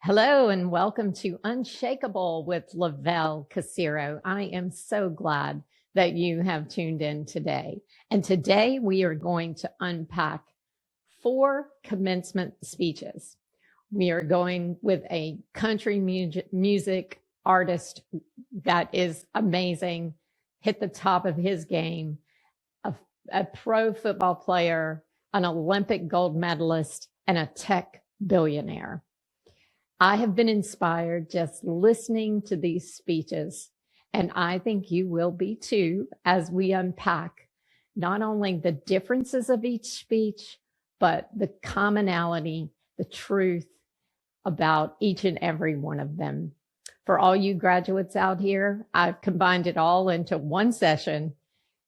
Hello and welcome to Unshakable with Lovell Casiero. I am so glad that you have tuned in today. And today we are going to unpack 4 commencement speeches. We are going with a country music artist that is amazing, hit the top of his game, a pro football player, an Olympic gold medalist, and a tech billionaire. I have been inspired just listening to these speeches, and I think you will be too as we unpack not only the differences of each speech, but the commonality, the truth about each and every one of them. For all you graduates out here, I've combined it all into one session,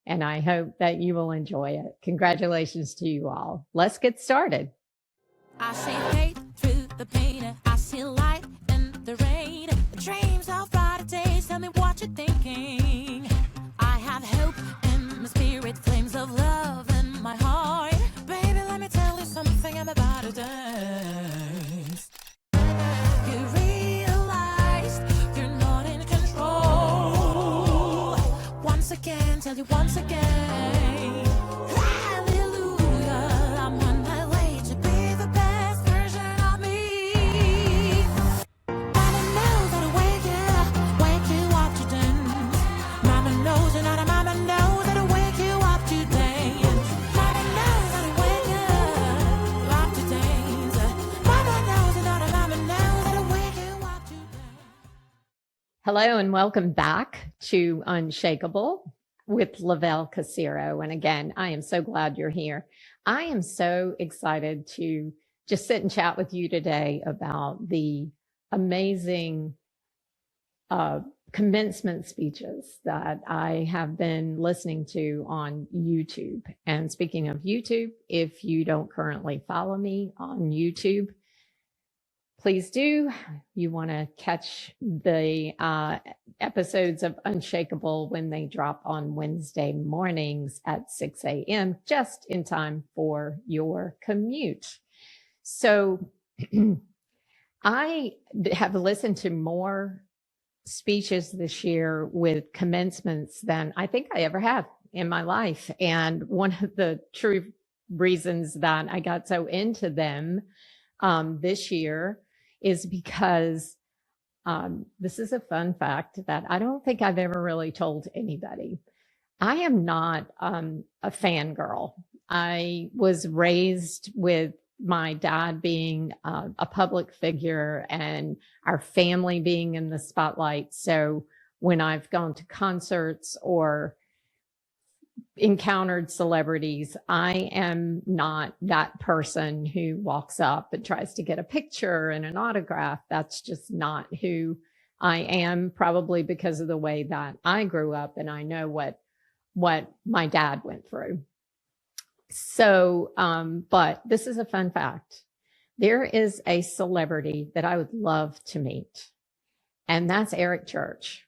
and I hope that you will enjoy it. Congratulations to you all. Let's get started. I see hate through the pain. I see light in the rain. Dreams of brighter days. Tell me what you're thinking. I have hope in my spirit, flames of love in my heart. Baby, let me tell you something. I'm about to dance. You realize you're not in control. Once again, tell you once again. Hello and welcome back to Unshakable with Lovell Casiero. And again, I am so glad you're here. I am so excited to just sit and chat with you today about the amazing commencement speeches that I have been listening to on YouTube. And speaking of YouTube, if you don't currently follow me on YouTube, please do. You want to catch the episodes of Unshakable when they drop on Wednesday mornings at 6 a.m., just in time for your commute. So I have listened to more speeches this year with commencements than I think I ever have in my life. And one of the true reasons that I got so into them this year is because this is a fun fact that I don't think I've ever really told anybody. I am not a fangirl. I was raised with my dad being a public figure and our family being in the spotlight. So when I've gone to concerts or encountered celebrities, I am not that person who walks up and tries to get a picture and an autograph. That's just not who I am, probably because of the way that I grew up and I know what my dad went through. So, but this is a fun fact. There is a celebrity that I would love to meet, and that's Eric Church.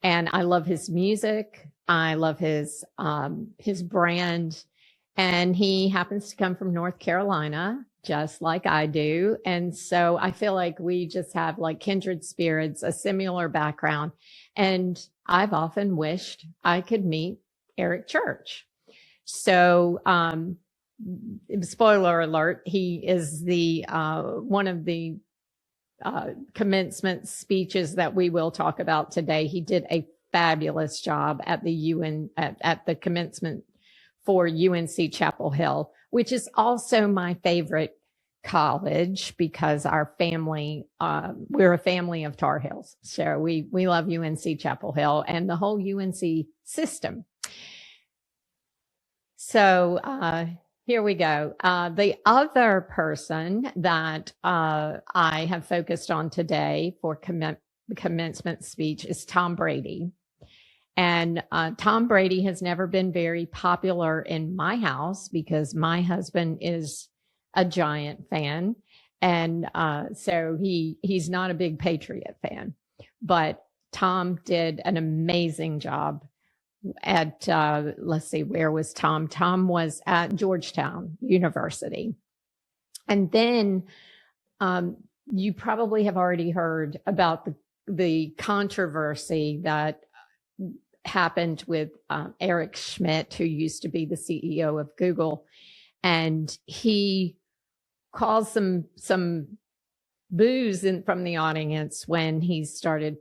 And I love his music. I love his brand, and he happens to come from North Carolina, just like I do. And so I feel like we just have like kindred spirits, a similar background. And I've often wished I could meet Eric Church. So, spoiler alert, he is the one of the commencement speeches that we will talk about today. He did a fabulous job at the at the commencement for UNC Chapel Hill, which is also my favorite college because our family, we're a family of Tar Heels. So we love UNC Chapel Hill and the whole UNC system. So here we go. The other person that I have focused on today for commencement speech is Tom Brady. And Tom Brady has never been very popular in my house because my husband is a Giant fan. And so he's not a big Patriot fan. But Tom did an amazing job at, let's see, where was Tom? Tom was at Georgetown University. And then you probably have already heard about the controversy that happened with Eric Schmidt, who used to be the CEO of Google, and he caused some boos from the audience when he started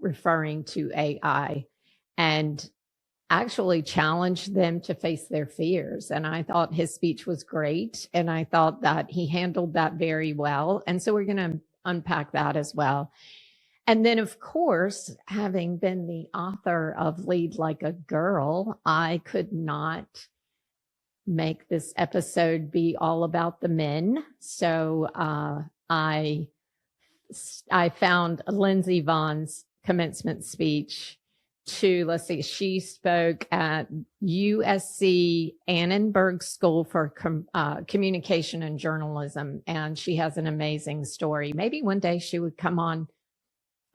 referring to AI, and actually challenged them to face their fears. And I thought his speech was great, and I thought that he handled that very well. And so we're going to unpack that as well. And then, of course, having been the author of Lead Like a Girl, I could not make this episode be all about the men. So I found Lindsey Vonn's commencement speech she spoke at USC Annenberg School for Communication and Journalism, and she has an amazing story. Maybe one day she would come on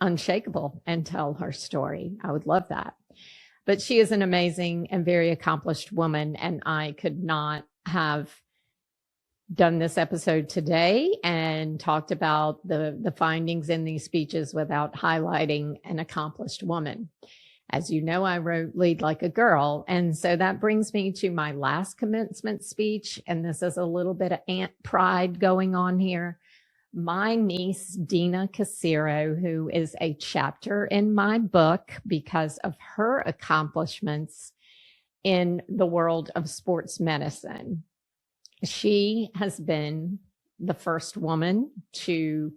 Unshakable and tell her story. I would love that. But she is an amazing and very accomplished woman, and I could not have done this episode today and talked about the findings in these speeches without highlighting an accomplished woman. As you know, I wrote Lead Like a Girl. And so that brings me to my last commencement speech. And this is a little bit of aunt pride going on here. My niece, Dina Casiero, who is a chapter in my book because of her accomplishments in the world of sports medicine. She has been the first woman to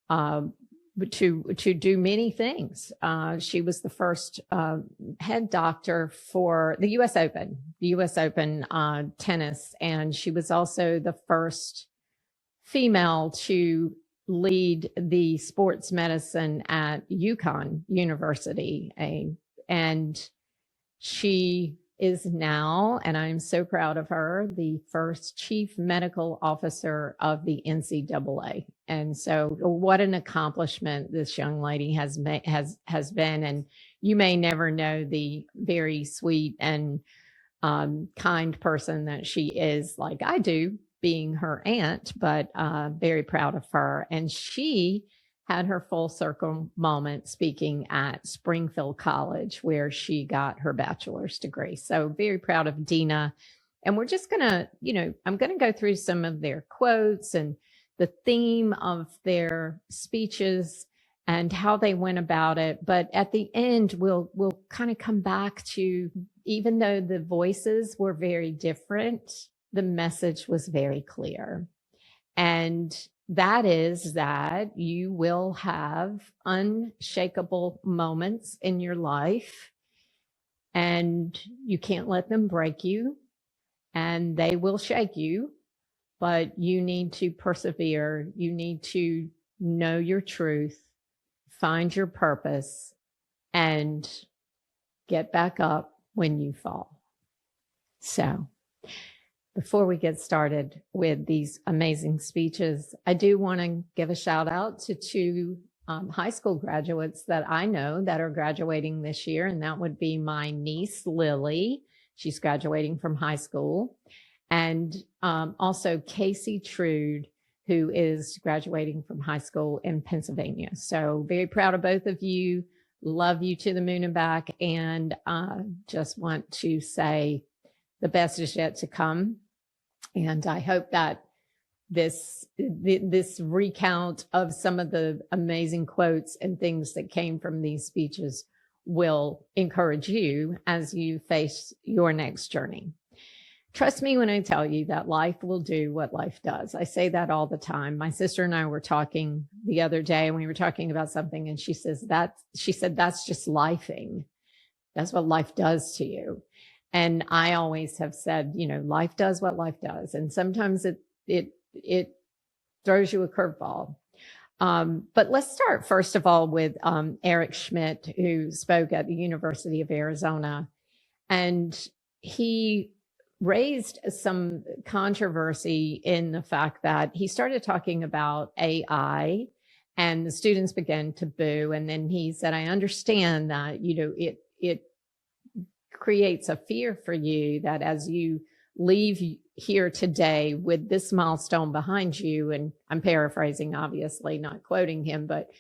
do many things. She was the first head doctor for the U.S. Open tennis, and she was also the first female to lead the sports medicine at UConn University. And she is now, and I'm so proud of her, the first chief medical officer of the NCAA. And so what an accomplishment this young lady has been. And you may never know the very sweet and kind person that she is, like I do, being her aunt, but very proud of her. And she had her full circle moment speaking at Springfield College, where she got her bachelor's degree. So very proud of Dina. And we're just going to, I'm going to go through some of their quotes and the theme of their speeches and how they went about it. But at the end, we'll kind of come back to, even though the voices were very different, the message was very clear. And that is that you will have unshakable moments in your life, and you can't let them break you, and they will shake you, but you need to persevere. You need to know your truth, find your purpose, and get back up when you fall. So, before we get started with these amazing speeches, I do want to give a shout out to two high school graduates that I know that are graduating this year, and that would be my niece, Lily. She's graduating from high school, and also Casey Trude, who is graduating from high school in Pennsylvania. So very proud of both of you. Love you to the moon and back, and just want to say the best is yet to come. And I hope that this recount of some of the amazing quotes and things that came from these speeches will encourage you as you face your next journey. Trust me when I tell you that life will do what life does. I say that all the time. My sister and I were talking the other day, and we were talking about something, and she said, that's just lifing. That's what life does to you. And I always have said, life does what life does. And sometimes it throws you a curveball. But let's start, first of all, with Eric Schmidt, who spoke at the University of Arizona. And he raised some controversy in the fact that he started talking about AI, and the students began to boo. And then he said, I understand that, it creates a fear for you that as you leave here today with this milestone behind you, and I'm paraphrasing, obviously, not quoting him, but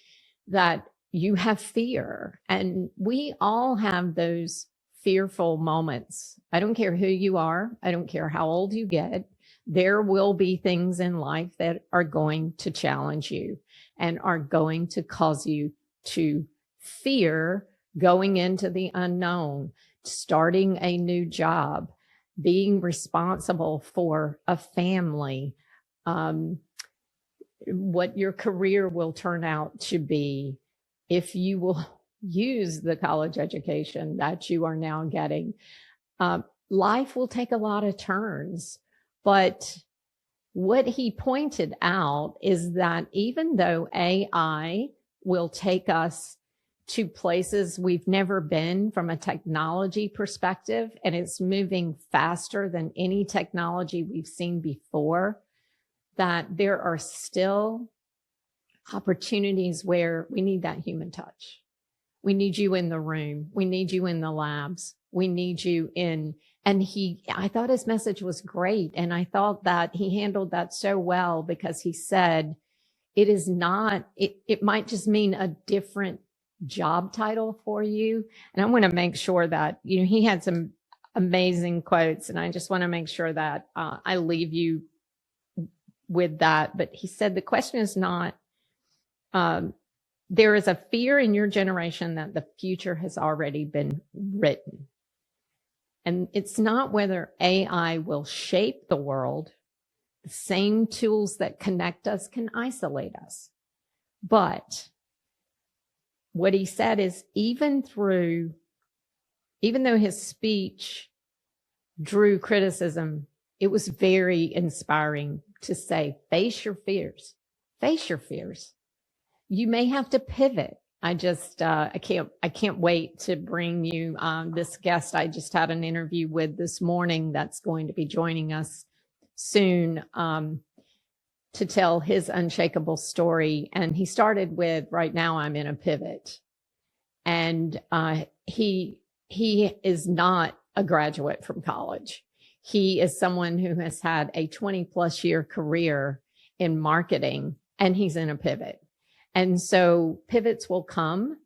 that you have fear. And we all have those fearful moments. I don't care who you are. I don't care how old you get. There will be things in life that are going to challenge you and are going to cause you to fear going into the unknown, starting a new job, being responsible for a family, what your career will turn out to be, if you will use the college education that you are now getting. Life will take a lot of turns, but what he pointed out is that even though AI will take us to places we've never been from a technology perspective, and it's moving faster than any technology we've seen before, that there are still opportunities where we need that human touch. We need you in the room. We need you in the labs. We need you in, and I thought his message was great. And I thought that he handled that so well, because he said, it might just mean a different job title for you. And I want to make sure that, he had some amazing quotes, and I just want to make sure that I leave you with that. But he said, the question is not, there is a fear in your generation that the future has already been written. And it's not whether AI will shape the world. The same tools that connect us can isolate us. But what he said is, even though his speech drew criticism, it was very inspiring to say, face your fears. Face your fears. You may have to pivot. I can't wait to bring you this guest I just had an interview with this morning that's going to be joining us soon to tell his unshakable story. And he started with, right now I'm in a pivot. And he is not a graduate from college. He is someone who has had a 20+ year career in marketing, and he's in a pivot. And so pivots will come,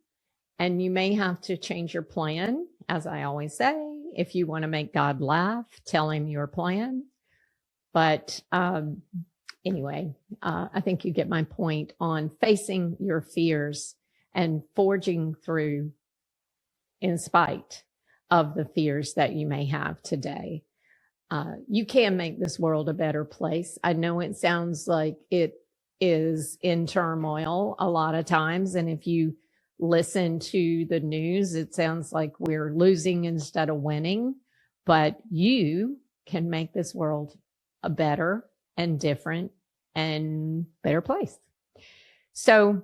and you may have to change your plan. As I always say, if you want to make God laugh, tell him your plan. But anyway, I think you get my point on facing your fears and forging through in spite of the fears that you may have today. You can make this world a better place. I know it sounds like it is in turmoil a lot of times. And if you listen to the news, it sounds like we're losing instead of winning. But you can make this world a better and different and better place. So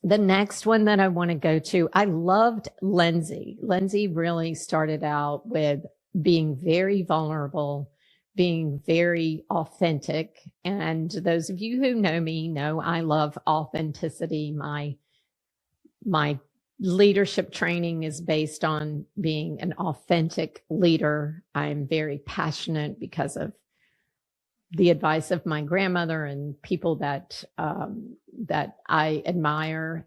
the next one that I want to go to, I loved Lindsey. Lindsey really started out with being very vulnerable, being very authentic. And those of you who know me know I love authenticity. My leadership training is based on being an authentic leader. I'm very passionate because of the advice of my grandmother and people that I admire,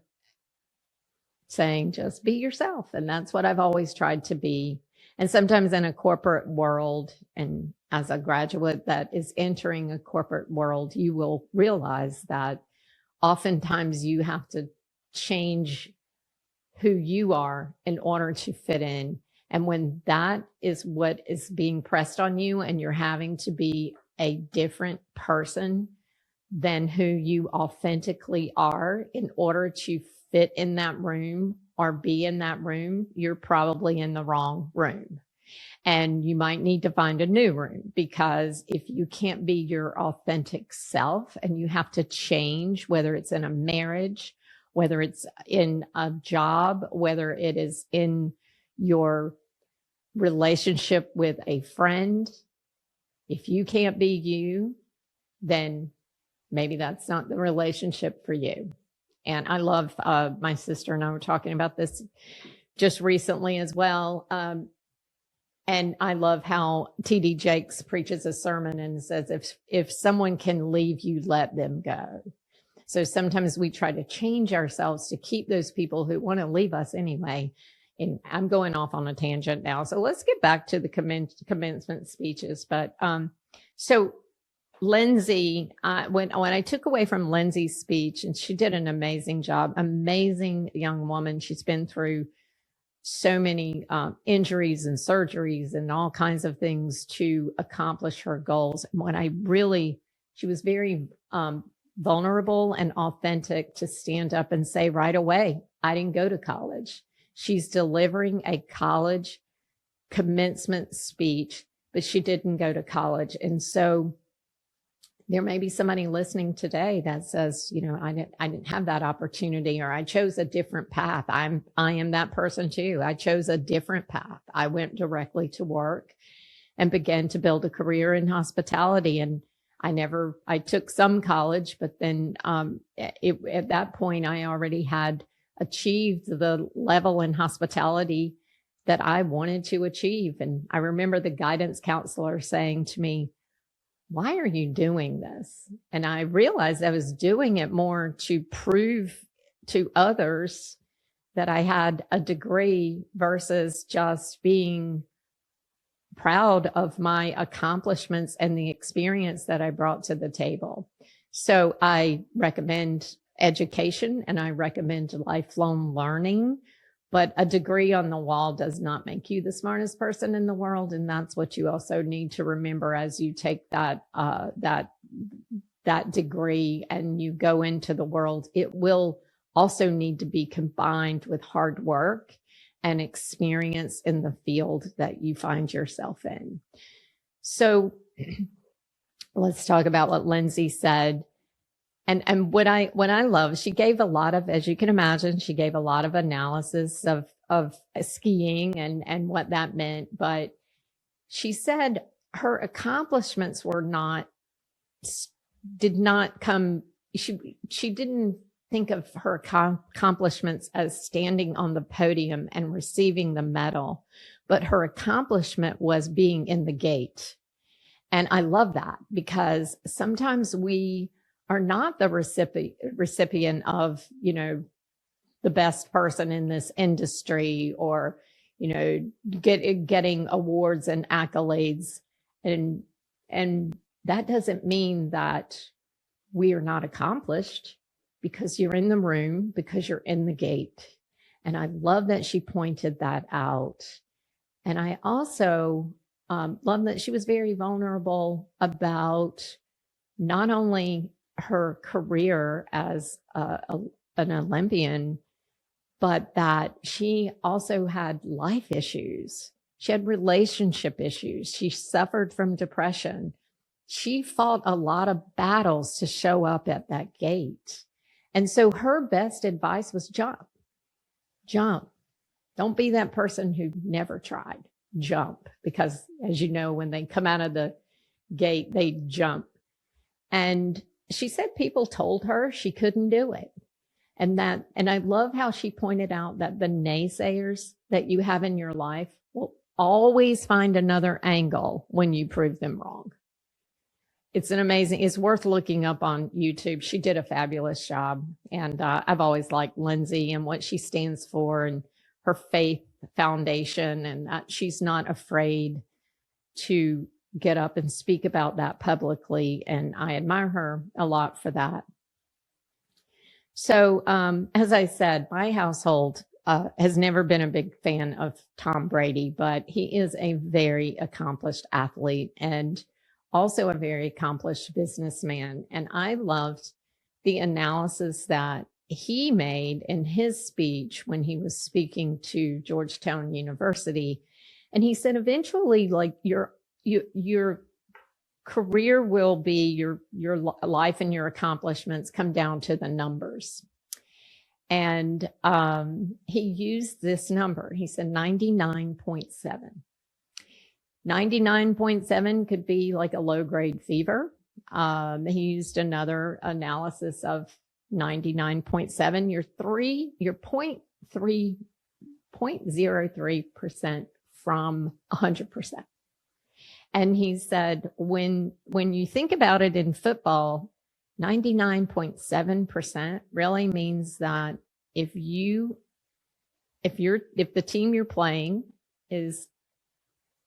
saying, just be yourself. And that's what I've always tried to be. And sometimes in a corporate world, and as a graduate that is entering a corporate world, you will realize that oftentimes you have to change who you are in order to fit in. And when that is what is being pressed on you, and you're having to be a different person than who you authentically are in order to fit in that room or be in that room, you're probably in the wrong room. And you might need to find a new room, because if you can't be your authentic self and you have to change, whether it's in a marriage, whether it's in a job, whether it is in your relationship with a friend, if you can't be you, then maybe that's not the relationship for you. And I love, my sister and I were talking about this just recently as well. And I love how TD Jakes preaches a sermon and says, if someone can leave you, let them go. So sometimes we try to change ourselves to keep those people who want to leave us anyway. And I'm going off on a tangent now. So let's get back to the commencement speeches. But so Lindsey, when I took away from Lindsey's speech, and she did an amazing job, amazing young woman. She's been through so many injuries and surgeries and all kinds of things to accomplish her goals. She was very vulnerable and authentic to stand up and say right away, I didn't go to college. She's delivering a college commencement speech, but she didn't go to college. And so there may be somebody listening today that says, I didn't have that opportunity, or I chose a different path. I am that person too. I chose a different path. I went directly to work and began to build a career in hospitality. And I took some college, but then at that point, I already had achieved the level in hospitality that I wanted to achieve. And I remember the guidance counselor saying to me, why are you doing this? And I realized I was doing it more to prove to others that I had a degree versus just being proud of my accomplishments and the experience that I brought to the table. So I recommend education and I recommend lifelong learning, but a degree on the wall does not make you the smartest person in the world. And that's what you also need to remember as you take that degree and you go into the world. It will also need to be combined with hard work and experience in the field that you find yourself in. So let's talk about what Lindsey said. And what I love, she gave a lot of, as you can imagine, she gave a lot of analysis of skiing and what that meant. But she said her accomplishments did not come, she didn't think of her accomplishments as standing on the podium and receiving the medal, but her accomplishment was being in the gate. And I love that because sometimes we are not the recipient of, the best person in this industry or, getting awards and accolades. And that doesn't mean that we are not accomplished because you're in the room, because you're in the gate. And I love that she pointed that out. And I also love that she was very vulnerable about not only her career as an Olympian, but that she also had life issues. She had relationship issues. She suffered from depression. She fought a lot of battles to show up at that gate. And so her best advice was jump. Don't be that person who never tried. Jump. Because as you know, when they come out of the gate, they jump. And she said people told her she couldn't do it. And I love how she pointed out that the naysayers that you have in your life will always find another angle when you prove them wrong. It's worth looking up on YouTube. She did a fabulous job. And I've always liked Lindsey and what she stands for and her faith foundation, and that she's not afraid to get up and speak about that publicly. And I admire her a lot for that. So, as I said, my household has never been a big fan of Tom Brady, but he is a very accomplished athlete and also a very accomplished businessman. And I loved the analysis that he made in his speech when he was speaking to Georgetown University. And he said, eventually, like your career will be your life and your accomplishments come down to the numbers. And he used this number. He said 99.7. 99.7 could be like a low grade fever. He used another analysis of 99.7. You're 0.03% from 100%. And he said, when you think about it in football, 99.7% really means that if the team you're playing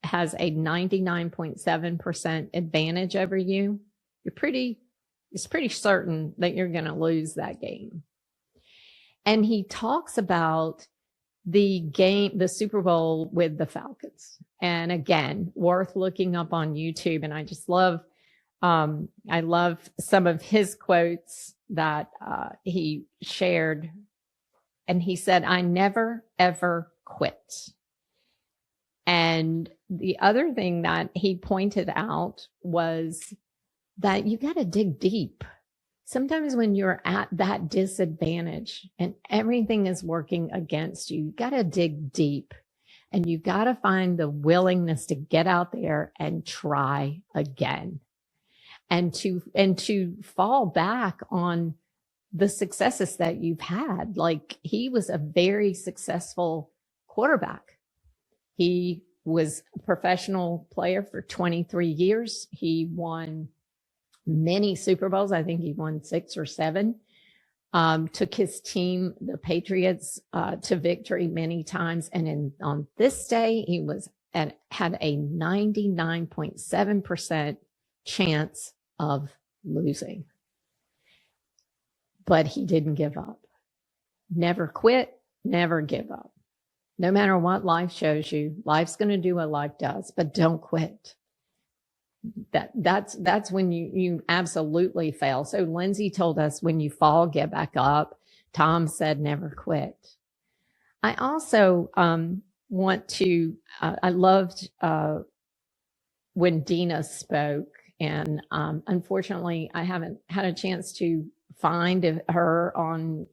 has a 99.7% advantage over you, it's pretty certain that you're going to lose that game. And he talks about the Super Bowl with the Falcons. And again, worth looking up on YouTube. And I just love, I love some of his quotes that he shared. And he said, "I never, ever quit." And the other thing that he pointed out was that you got to dig deep. Sometimes when you're at that disadvantage and everything is working against you, you got to dig deep and you got to find the willingness to get out there and try again and to fall back on the successes that you've had. Like, he was a very successful quarterback. He was a professional player for 23 years. He won many Super Bowls. I think he won 6 or 7. Took his team, the Patriots, to victory many times. And on this day, he had a 99.7% chance of losing. But he didn't give up. Never quit, never give up. No matter what life shows you, life's going to do what life does, but don't quit. That's when you absolutely fail. So Lindsey told us, when you fall, get back up. Tom said, never quit. I also want to, I loved when Dina spoke, and unfortunately I haven't had a chance to find her on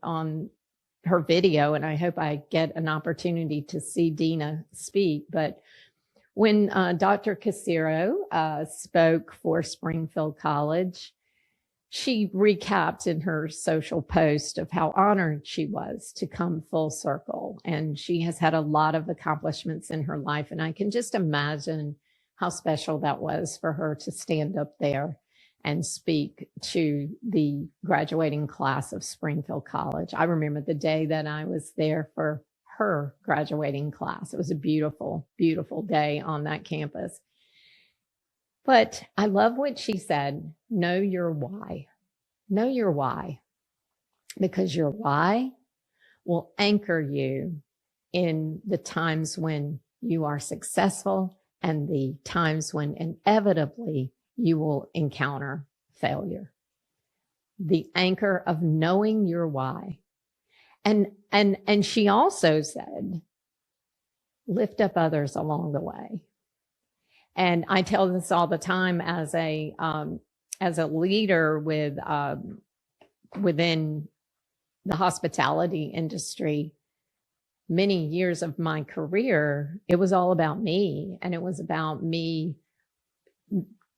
her video, and I hope I get an opportunity to see Dina speak. But when Dr. Casiero spoke for Springfield College, she recapped in her social post of how honored she was to come full circle. And she has had a lot of accomplishments in her life. And I can just imagine how special that was for her to stand up there and speak to the graduating class of Springfield College. I remember the day that I was there for her graduating class. It was a beautiful, beautiful day on that campus. But I love what she said. Know your why. Know your why. Because your why will anchor you in the times when you are successful and the times when inevitably you will encounter failure. The anchor of knowing your why. And she also said, lift up others along the way. And I tell this all the time as a leader within the hospitality industry. Many years of my career, it was all about me, and it was about me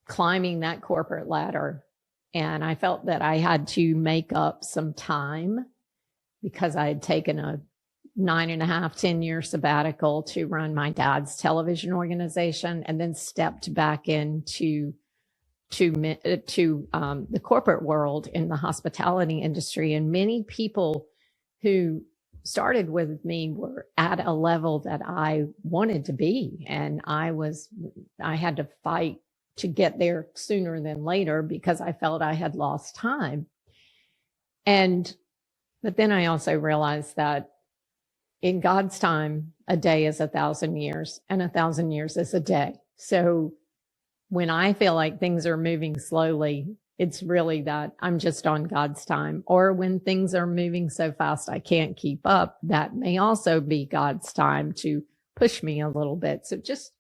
climbing that corporate ladder. And I felt that I had to make up some time, because I had taken a 9.5, 10-year sabbatical to run my dad's television organization, and then stepped back into the corporate world in the hospitality industry. And many people who started with me were at a level that I wanted to be. And I had to fight to get there sooner than later, because I felt I had lost time. But then I also realized that in God's time, a day is 1,000 years, and 1,000 years is a day. So when I feel like things are moving slowly, it's really that I'm just on God's time. Or when things are moving so fast I can't keep up, that may also be God's time to push me a little bit. So just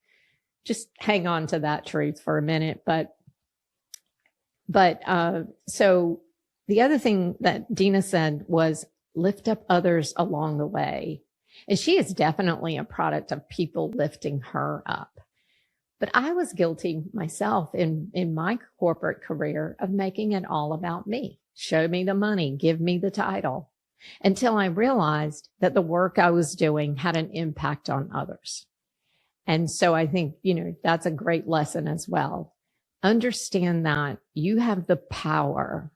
hang on to that truth for a minute. So the other thing that Dina said was lift up others along the way. And she is definitely a product of people lifting her up. But I was guilty myself in my corporate career of making it all about me. Show me the money, give me the title, until I realized that the work I was doing had an impact on others. And so I think, that's a great lesson as well. Understand that you have the power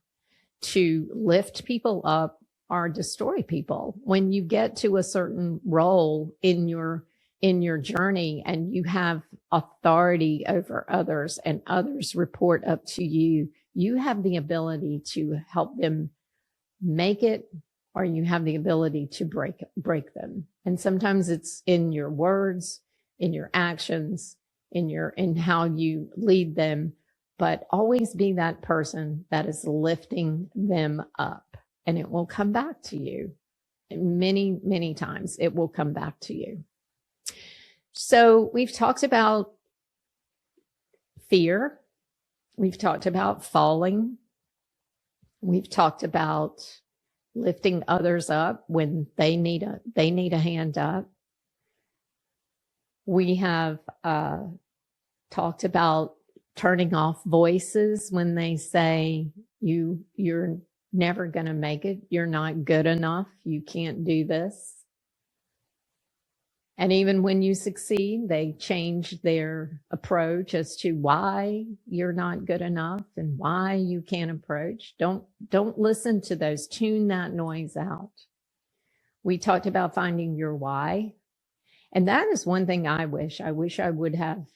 to lift people up or destroy people. When you get to a certain role in your journey and you have authority over others and others report up to you, you have the ability to help them make it, or you have the ability to break them. And sometimes it's in your words, in your actions, in how you lead them, but always be that person that is lifting them up, and it will come back to you. Many, many times it will come back to you. So we've talked about fear. We've talked about falling. We've talked about lifting others up when they need a hand up. We have talked about turning off voices when they say you're never going to make it. You're not good enough. You can't do this. And even when you succeed, they change their approach as to why you're not good enough and why you can't approach. Don't listen to those. Tune that noise out. We talked about finding your why. And that is one thing I wish I would have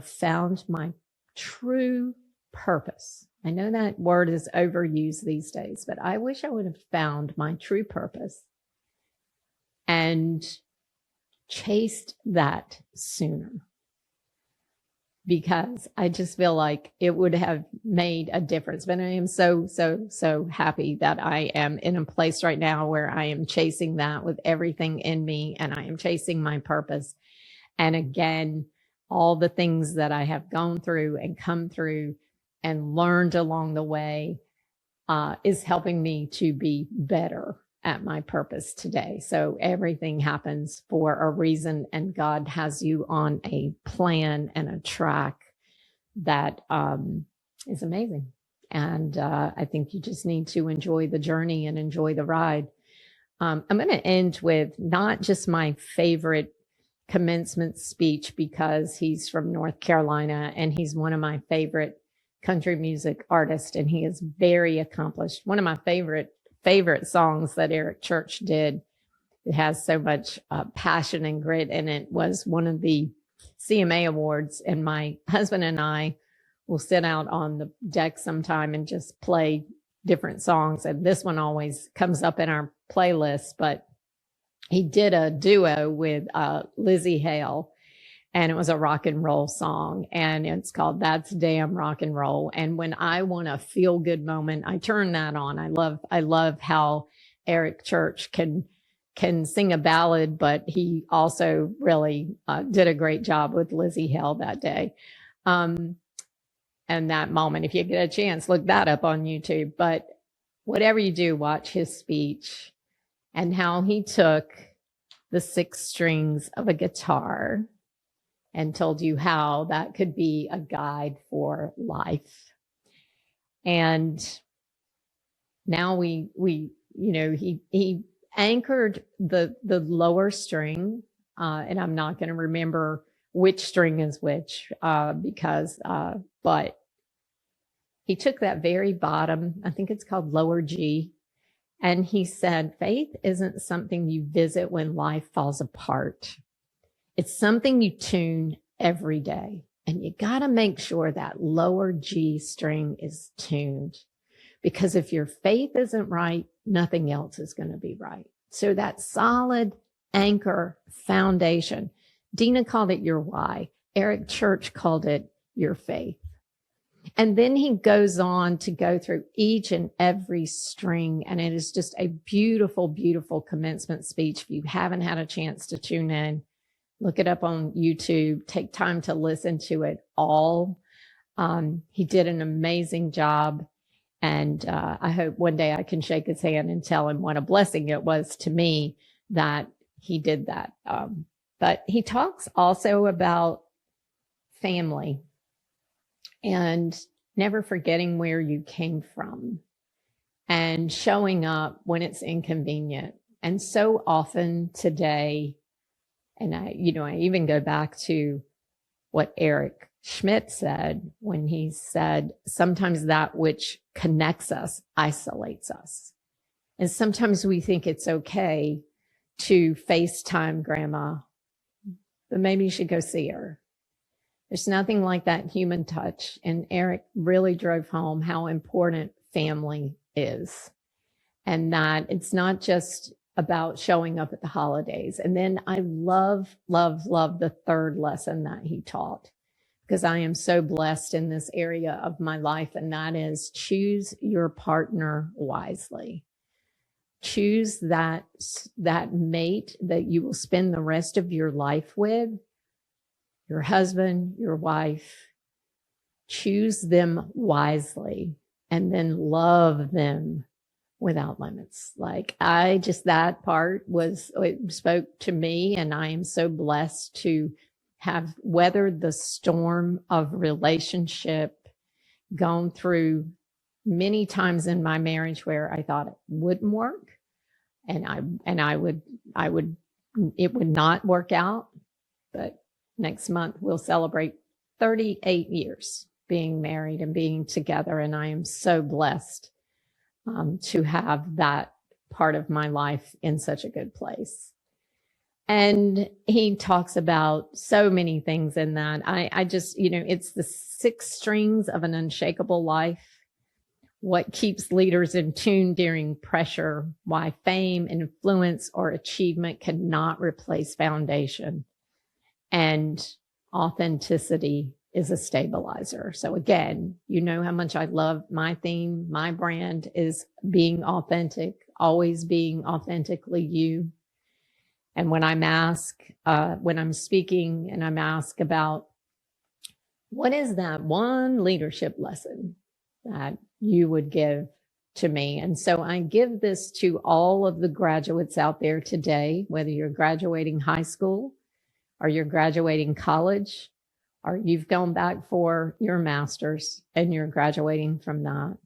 found my true purpose. I know that word is overused these days, but I wish I would have found my true purpose and chased that sooner, because I just feel like it would have made a difference. But I am so happy that I am in a place right now where I am chasing that with everything in me, and I am chasing my purpose. And again, all the things that I have gone through and come through and learned along the way is helping me to be better at my purpose today. So everything happens for a reason, and God has you on a plan and a track that is amazing. And I think you just need to enjoy the journey and enjoy the ride. I'm going to end with not just my favorite commencement speech, because he's from North Carolina and he's one of my favorite country music artists, and he is very accomplished. One of my favorite songs that Eric Church did, it has so much passion and grit in it, was one of the CMA awards. And my husband and I will sit out on the deck sometime and just play different songs. And this one always comes up in our playlist, but he did a duo with Lizzie Hale, and it was a rock and roll song, and it's called That's Damn Rock and Roll. And when I want a feel good moment, I turn that on. I love how Eric Church can sing a ballad, but he also really did a great job with Lizzie Hale that day. And that moment, if you get a chance, look that up on YouTube. But whatever you do, watch his speech and how he took the 6 strings of a guitar and told you how that could be a guide for life. And now he anchored the lower string, and I'm not going to remember which string is which, but he took that very bottom, I think it's called lower G, and he said, faith isn't something you visit when life falls apart. It's something you tune every day. And you got to make sure that lower G string is tuned, because if your faith isn't right, nothing else is going to be right. So that solid anchor foundation, Dina called it your why. Eric Church called it your faith. And then he goes on to go through each and every string. And it is just a beautiful, beautiful commencement speech. If you haven't had a chance to tune in, look it up on YouTube. Take time to listen to it all. He did an amazing job. And I hope one day I can shake his hand and tell him what a blessing it was to me that he did that. But he talks also about family and never forgetting where you came from and showing up when it's inconvenient. And so often today, And I even go back to what Eric Schmidt said when he said, sometimes that which connects us isolates us. And sometimes we think it's okay to FaceTime grandma, but maybe you should go see her. There's nothing like that human touch. And Eric really drove home how important family is, and that it's not just about showing up at the holidays. And then I love the third lesson that he taught, because I am so blessed in this area of my life. And that is, choose your partner wisely. Choose that mate that you will spend the rest of your life with, your husband, your wife. Choose them wisely, and then love them without limits. That part it spoke to me, and I am so blessed to have weathered the storm of relationship, gone through many times in my marriage where I thought it wouldn't work, and it would not work out. But next month we'll celebrate 38 years being married and being together, and I am so blessed to have that part of my life in such a good place. And he talks about so many things in that. I just, it's the 6 strings of an unshakable life. What keeps leaders in tune during pressure, why fame, influence, or achievement cannot replace foundation. And authenticity is a stabilizer. So again, you know how much I love my theme. My brand is being authentic, always being authentically you. And when I'm speaking and I'm asked about what is that one leadership lesson that you would give to me? And so I give this to all of the graduates out there today, whether you're graduating high school or you're graduating college, or you've gone back for your master's and you're graduating from that.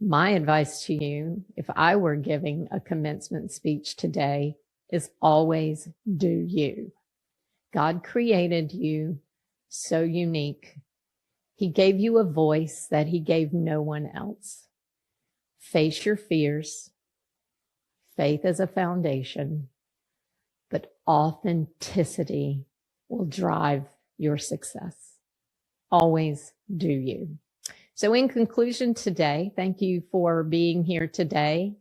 My advice to you, if I were giving a commencement speech today, is always do you. God created you so unique. He gave you a voice that he gave no one else. Face your fears. Faith is a foundation, but authenticity will drive your success. Always do you. So in conclusion today, thank you for being here today.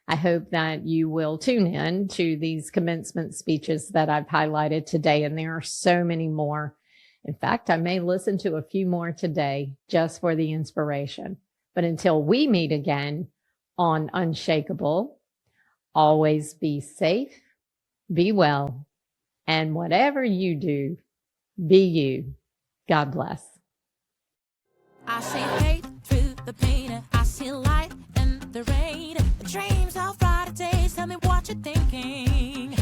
I hope that you will tune in to these commencement speeches that I've highlighted today, and there are so many more. In fact, I may listen to a few more today just for the inspiration. But until we meet again on Unshakable, always be safe, be well, and whatever you do, be you. God bless. I see hate through the pain. I see light in the rain. Dreams of brighter days. Tell me what you're thinking.